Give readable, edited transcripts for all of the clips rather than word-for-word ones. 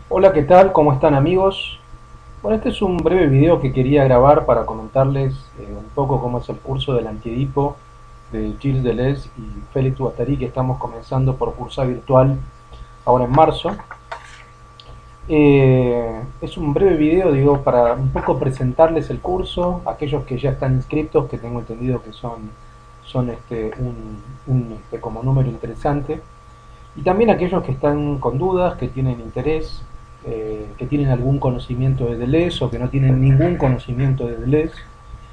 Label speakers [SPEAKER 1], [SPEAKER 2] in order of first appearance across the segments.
[SPEAKER 1] Hola, ¿qué tal? ¿Cómo están amigos? Bueno, este es un breve video que quería grabar para comentarles un poco cómo es el curso del Antiedipo de Gilles Deleuze y Félix Guattari que estamos comenzando por curso virtual ahora en marzo. Es un breve video, digo, para un poco presentarles el curso, aquellos que ya están inscritos, que tengo entendido que son como número interesante. Y también aquellos que están con dudas, que tienen interés, que tienen algún conocimiento de Deleuze o que no tienen ningún conocimiento de Deleuze.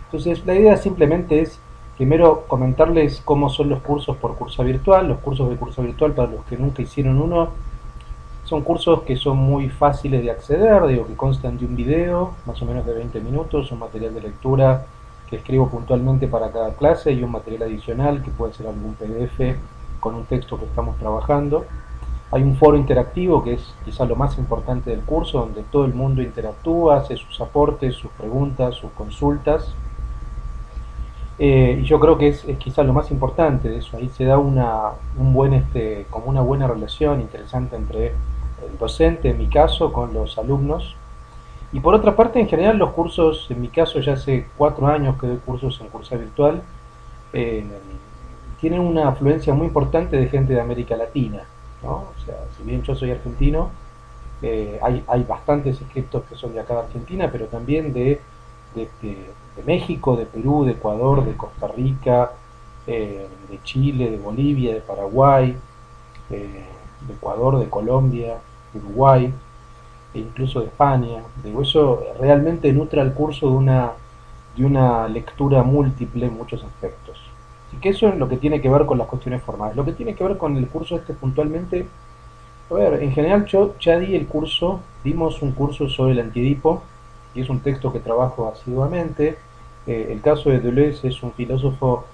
[SPEAKER 1] Entonces, la idea simplemente es, primero, comentarles cómo son los cursos por curso virtual. Los cursos de curso virtual, para los que nunca hicieron uno, son cursos que son muy fáciles de acceder, digo, que constan de un video, más o menos de 20 minutos, un material de lectura que escribo puntualmente para cada clase y un material adicional que puede ser algún PDF con un texto que estamos trabajando. Hay un foro interactivo que es quizá lo más importante del curso, donde todo el mundo interactúa, hace sus aportes, sus preguntas, sus consultas. Y yo creo que es quizá lo más importante de eso. Ahí se da como una buena relación interesante entre el docente, en mi caso, con los alumnos. Y por otra parte, en general, los cursos, en mi caso ya hace 4 años que doy cursos en curso virtual, eh, tienen una afluencia muy importante de gente de América Latina, ¿no? O sea, si bien yo soy argentino, hay bastantes inscriptos que son de acá de Argentina, pero también de México, de Perú, de Ecuador, de Costa Rica, de Chile, de Bolivia, de Paraguay, de Ecuador, de Colombia, de Uruguay, e incluso de España. Digo, eso realmente nutre al curso de una lectura múltiple en muchos aspectos. Así que eso es lo que tiene que ver con las cuestiones formales. Lo que tiene que ver con el curso este puntualmente, a ver, en general yo ya di el curso, dimos un curso sobre el Antiedipo, y es un texto que trabajo asiduamente. El caso de Deleuze es un filósofo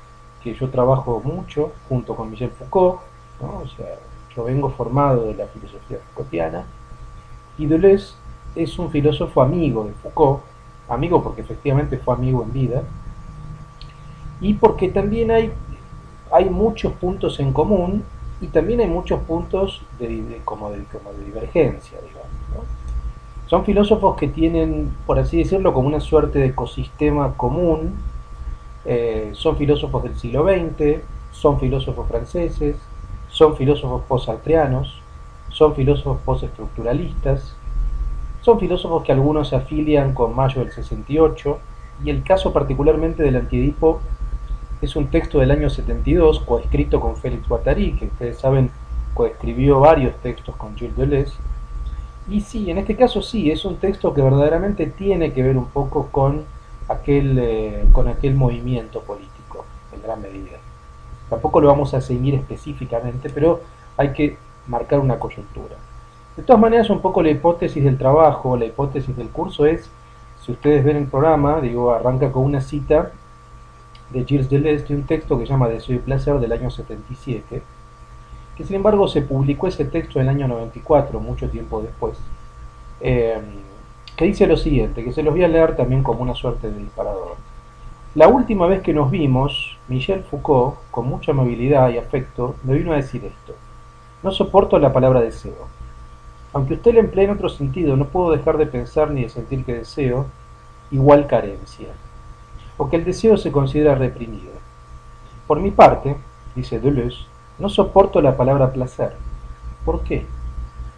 [SPEAKER 1] que yo trabajo mucho, junto con Michel Foucault, ¿no? O sea, yo vengo formado de la filosofía Foucaultiana, y Deleuze es un filósofo amigo de Foucault, amigo porque efectivamente fue amigo en vida, y porque también hay muchos puntos en común y también hay muchos puntos como de divergencia, digamos, ¿no? Son filósofos que tienen, por así decirlo, como una suerte de ecosistema común. Son filósofos del siglo XX, son filósofos franceses, son filósofos post-sartreanos, son filósofos postestructuralistas, son filósofos que algunos se afilian con Mayo del 68, y el caso particularmente del Antiedipo es un texto del año 72, coescrito con Félix Guattari, que ustedes saben coescribió varios textos con Gilles Deleuze. Y sí, en este caso sí, es un texto que verdaderamente tiene que ver un poco con aquel movimiento político, en gran medida. Tampoco lo vamos a seguir específicamente, pero hay que marcar una coyuntura. De todas maneras, un poco la hipótesis del trabajo, la hipótesis del curso es, si ustedes ven el programa, digo, arranca con una cita de Gilles Deleuze de un texto que se llama Deseo y Placer del año 77, que sin embargo se publicó ese texto en el año 94, mucho tiempo después, eh, que dice lo siguiente, que se los voy a leer también como una suerte de disparador. La última vez que nos vimos, Michel Foucault, con mucha amabilidad y afecto, me vino a decir esto: no soporto la palabra deseo. Aunque usted la emplee en otro sentido, no puedo dejar de pensar ni de sentir que deseo igual carencia, porque el deseo se considera reprimido. Por mi parte, dice Deleuze, no soporto la palabra placer. ¿Por qué?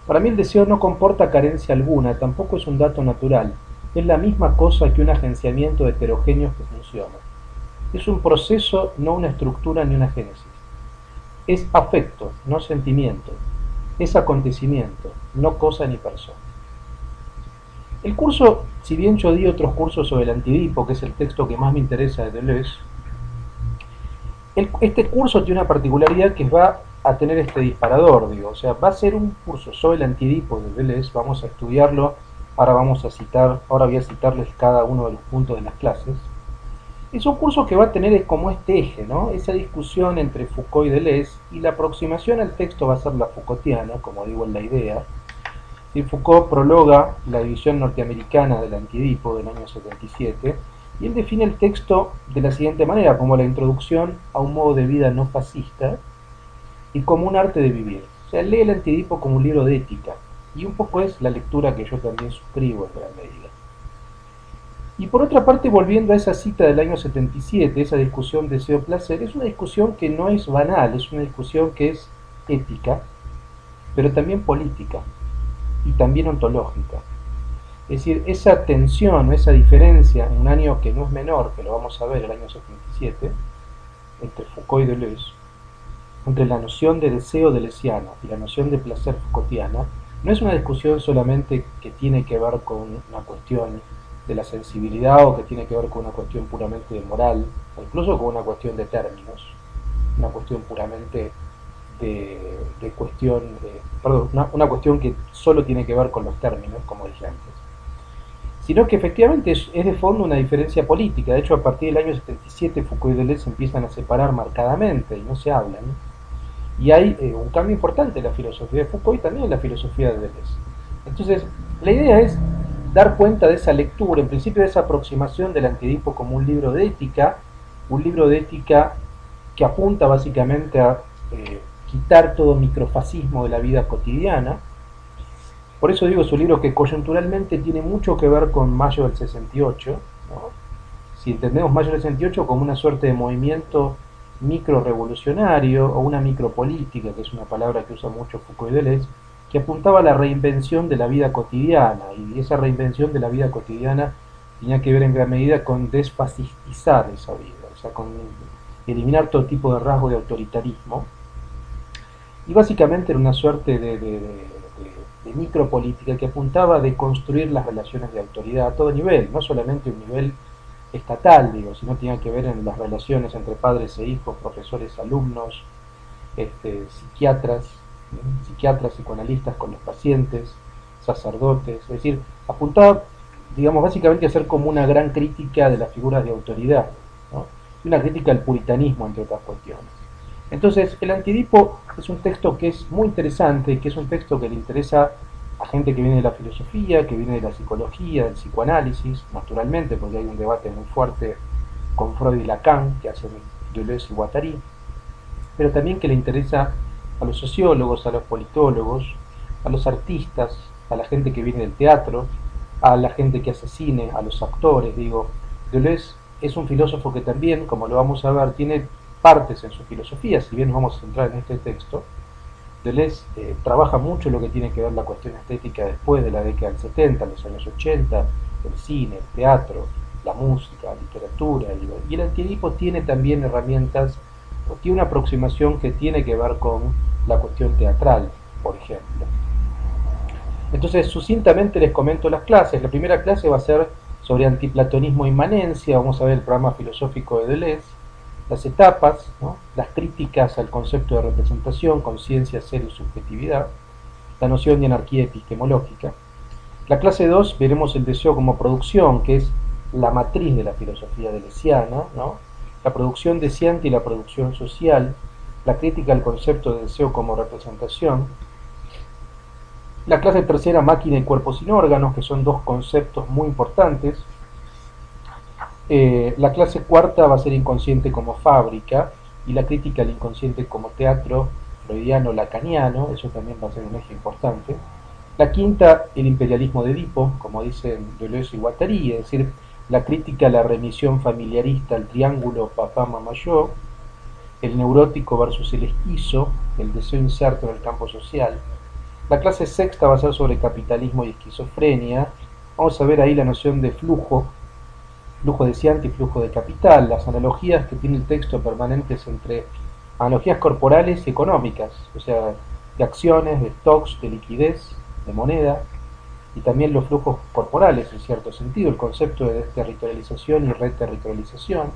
[SPEAKER 1] Para mí el deseo no comporta carencia alguna, tampoco es un dato natural, es la misma cosa que un agenciamiento de heterogéneos que funciona. Es un proceso, no una estructura ni una génesis. Es afecto, no sentimiento. Es acontecimiento, no cosa ni persona. El curso, si bien yo di otros cursos sobre el Antiedipo, que es el texto que más me interesa de Deleuze, este curso tiene una particularidad que va a tener este disparador, digo, o sea, va a ser un curso sobre el Antiedipo de Deleuze, vamos a estudiarlo, ahora voy a citarles cada uno de los puntos de las clases. Es un curso que va a tener como este eje, ¿no? Esa discusión entre Foucault y Deleuze, y la aproximación al texto va a ser la Foucaultiana, como digo en la idea. Si Foucault prologa la división norteamericana del Antiedipo del año 77, y él define el texto de la siguiente manera, como la introducción a un modo de vida no fascista y como un arte de vivir. O sea, lee el Antiedipo como un libro de ética. Y un poco es la lectura que yo también suscribo en gran medida. Y por otra parte, volviendo a esa cita del año 77, esa discusión deseo-placer, es una discusión que no es banal, es una discusión que es ética, pero también política y también ontológica. Es decir, esa tensión, esa diferencia en un año que no es menor, que lo vamos a ver, el año 77, entre Foucault y Deleuze, entre la noción de deseo deleuziana y la noción de placer Foucaultiana, no es una discusión solamente que tiene que ver con una cuestión de la sensibilidad o que tiene que ver con una cuestión puramente moral, o incluso con una cuestión de términos, una cuestión puramente de cuestión, perdón, una cuestión que solo tiene que ver con los términos, como dije antes, sino que efectivamente es de fondo una diferencia política. De hecho, a partir del año 77 Foucault y Deleuze se empiezan a separar marcadamente y no se hablan. Y hay un cambio importante en la filosofía de Foucault y también en la filosofía de Deleuze. Entonces, la idea es dar cuenta de esa lectura, en principio de esa aproximación del Antiedipo como un libro de ética que apunta básicamente a quitar todo microfascismo de la vida cotidiana. Por eso digo, es un libro que coyunturalmente tiene mucho que ver con Mayo del 68, ¿no? Si entendemos Mayo del 68 como una suerte de movimiento micro-revolucionario o una micropolítica, que es una palabra que usa mucho Foucault y Deleuze, que apuntaba a la reinvención de la vida cotidiana, y esa reinvención de la vida cotidiana tenía que ver en gran medida con desfascistizar esa vida, o sea, con eliminar todo tipo de rasgo de autoritarismo, y básicamente era una suerte de micropolítica que apuntaba a deconstruir las relaciones de autoridad a todo nivel, no solamente un nivel estatal, digo, sino tenía que ver en las relaciones entre padres e hijos, profesores, alumnos, psiquiatras, psiquiatras, psicoanalistas con los pacientes, sacerdotes, es decir, apuntaba, digamos, básicamente a hacer como una gran crítica de las figuras de autoridad, ¿no? Y una crítica al puritanismo, entre otras cuestiones. Entonces, el Antiedipo es un texto que es muy interesante, que es un texto que le interesa a gente que viene de la filosofía, que viene de la psicología, del psicoanálisis, naturalmente, porque hay un debate muy fuerte con Freud y Lacan, que hacen Deleuze y Guattari, pero también que le interesa a los sociólogos, a los politólogos, a los artistas, a la gente que viene del teatro, a la gente que hace cine, a los actores, digo. Deleuze es un filósofo que también, como lo vamos a ver, tiene partes en su filosofía, si bien nos vamos a centrar en este texto. Deleuze trabaja mucho lo que tiene que ver la cuestión estética después de la década del 70, los años 80, el cine, el teatro, la música, la literatura, y el Antiedipo tiene también herramientas, tiene una aproximación que tiene que ver con la cuestión teatral, por ejemplo. Entonces, sucintamente les comento las clases. La primera clase va a ser sobre antiplatonismo e inmanencia, vamos a ver el programa filosófico de Deleuze, las etapas, ¿no? Las críticas al concepto de representación, conciencia, ser y subjetividad, la noción de anarquía epistemológica. La clase 2 veremos el deseo como producción, que es la matriz de la filosofía deleuziana, ¿no? La producción deseante y la producción social, la crítica al concepto de deseo como representación. La clase tercera, máquina y cuerpo sin órganos, que son dos conceptos muy importantes. La clase cuarta va a ser inconsciente como fábrica y la crítica al inconsciente como teatro freudiano lacaniano, eso también va a ser un eje importante. La quinta, el imperialismo de Edipo, como dicen Deleuze y Guattari, es decir, la crítica a la remisión familiarista al triángulo papá-mamá-yo, el neurótico versus el esquizo, el deseo inserto en el campo social. La clase sexta va a ser sobre capitalismo y esquizofrenia. Vamos a ver ahí la noción de flujo, flujo deseante y flujo de capital, las analogías que tiene el texto permanentes entre analogías corporales y económicas, o sea, de acciones, de stocks, de liquidez, de moneda, y también los flujos corporales, en cierto sentido, el concepto de territorialización y reterritorialización,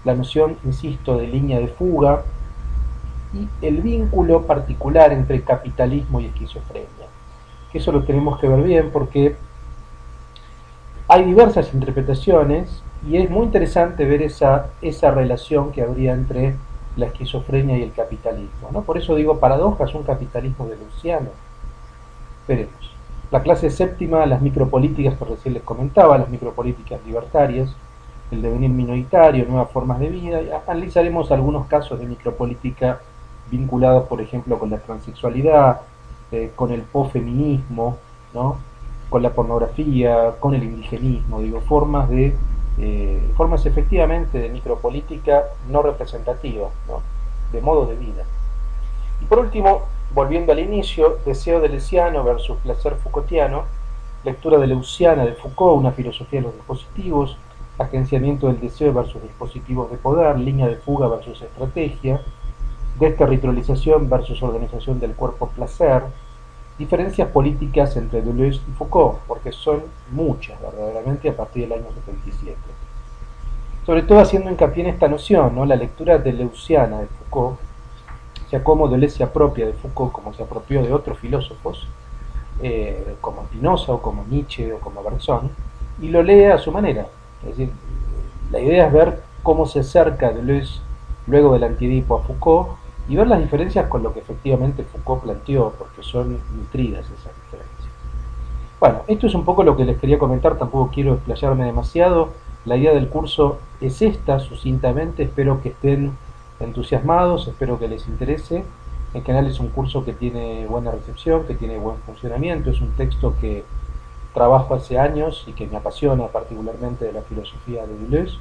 [SPEAKER 1] la noción, insisto, de línea de fuga, y el vínculo particular entre capitalismo y esquizofrenia, que eso lo tenemos que ver bien porque hay diversas interpretaciones y es muy interesante ver esa relación que habría entre la esquizofrenia y el capitalismo, ¿no? Por eso digo paradojas, un capitalismo deleuziano. Veremos. La clase séptima, las micropolíticas que recién les comentaba, las micropolíticas libertarias, el devenir minoritario, nuevas formas de vida, y analizaremos algunos casos de micropolítica vinculados, por ejemplo, con la transexualidad, con el posfeminismo, ¿no? Con la pornografía, con el indigenismo, digo, formas efectivamente de micropolítica no representativa, ¿no? De modo de vida. Y por último, volviendo al inicio, deseo de Lesiano versus placer Foucaultiano, lectura de Leuciana de Foucault, una filosofía de los dispositivos, agenciamiento del deseo versus dispositivos de poder, línea de fuga versus estrategia, desterritorialización versus organización del cuerpo placer, diferencias políticas entre Deleuze y Foucault, porque son muchas verdaderamente a partir del año 77. Sobre todo haciendo hincapié en esta noción, ¿no? La lectura de Leuciana de Foucault, o sea, cómo Deleuze se apropia de Foucault como se apropió de otros filósofos, como Spinoza o como Nietzsche o como Bergson, y lo lee a su manera. Es decir, la idea es ver cómo se acerca Deleuze luego del Antiedipo a Foucault y ver las diferencias con lo que efectivamente Foucault planteó, porque son nutridas esas diferencias. Bueno, esto es un poco lo que les quería comentar, tampoco quiero explayarme demasiado. La idea del curso es esta, sucintamente, espero que estén entusiasmados, espero que les interese. En general es un curso que tiene buena recepción, que tiene buen funcionamiento, es un texto que trabajo hace años y que me apasiona particularmente de la filosofía de Deleuze,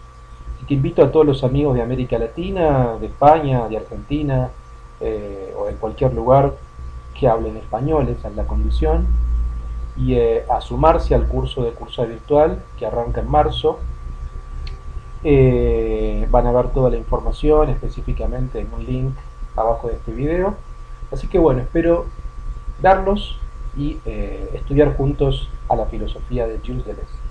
[SPEAKER 1] y que invito a todos los amigos de América Latina, de España, de Argentina, o de cualquier lugar que hablen español, esa es la condición, y a sumarse al curso de curso virtual que arranca en marzo. Van a ver toda la información específicamente en un link abajo de este video. Así que bueno, espero verlos y estudiar juntos a la filosofía de Gilles Deleuze.